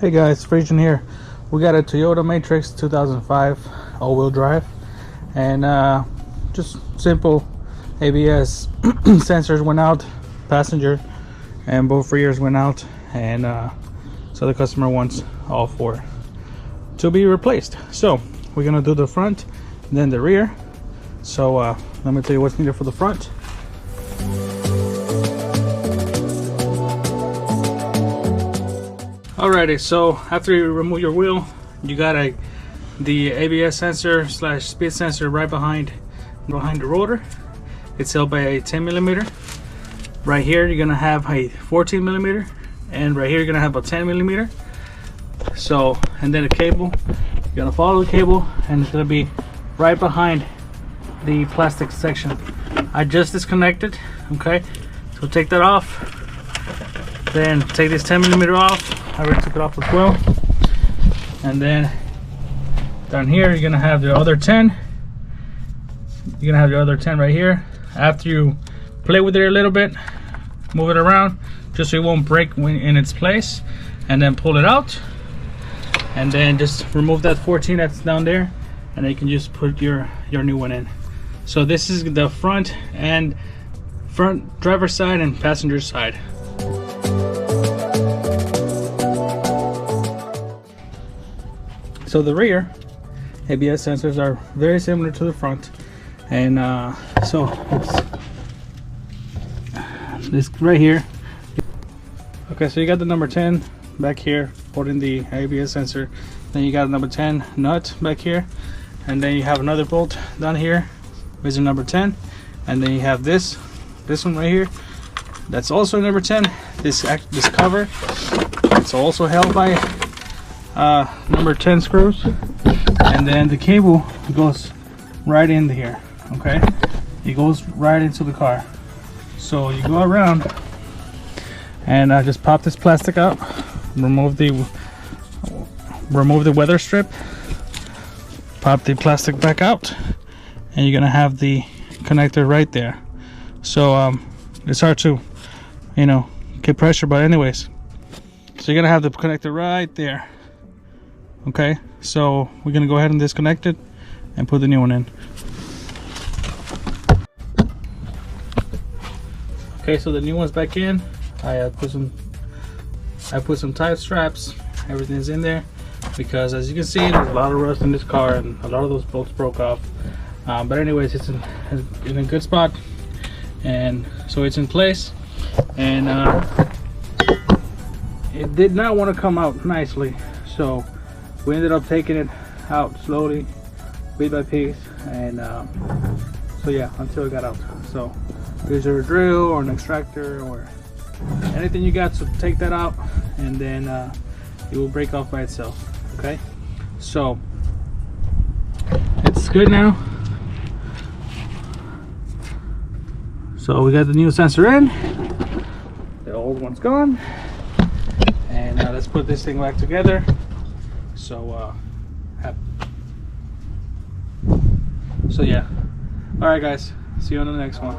Hey guys, Frisian here. We got a Toyota Matrix 2005 all-wheel drive, and just simple ABS sensors went out, passenger and both rears went out, and so the customer wants all four to be replaced. So we're gonna do the front, then the rear. So let me tell you what's needed for the front. Alrighty, so after you remove your wheel, you got the ABS sensor slash speed sensor right behind the rotor. It's held by a 10mm. Right here you're gonna have a 14mm, and right here you're gonna have a 10mm. So, and then a cable, you're gonna follow the cable, and it's gonna be right behind the plastic section. I just disconnected. Okay, so take that off, then take this 10mm off. I already took it off as well. And then down here you're gonna have the other 10. You're gonna have your other 10 right here. After you play with it a little bit, move it around just so it won't break when in its place, and then pull it out, and then just remove that 14 that's down there, and then you can just put your new one in. So this is the front driver side and passenger side. So the rear ABS sensors are very similar to the front, and so it's this right here. Okay, so you got the number 10 back here holding the ABS sensor, then you got a number 10 nut back here, and then you have another bolt down here with the number 10, and then you have this one right here, that's also number 10. This cover, it's also held by number 10 screws, and then the cable goes right in here. Okay, it goes right into the car. So you go around and just pop this plastic out, remove the weather strip, pop the plastic back out, and you're gonna have the connector right there. So it's hard to get pressure, but anyways, so you're gonna have the connector right there. Okay, so we're gonna go ahead and disconnect it and put the new one in. Okay, so the new one's back in. I put some tight straps. Everything's in there because, as you can see, there's a lot of rust in this car and a lot of those bolts broke off. But anyways, it's in a good spot, and so it's in place. And it did not want to come out nicely, so we ended up taking it out slowly, piece by piece, and so yeah, until it got out. So use a drill or an extractor or anything you got to take that out, and then it will break off by itself. Okay, so it's good now. So we got the new sensor in, the old one's gone, and let's put this thing back together. So yeah, all right guys, see you on the next one.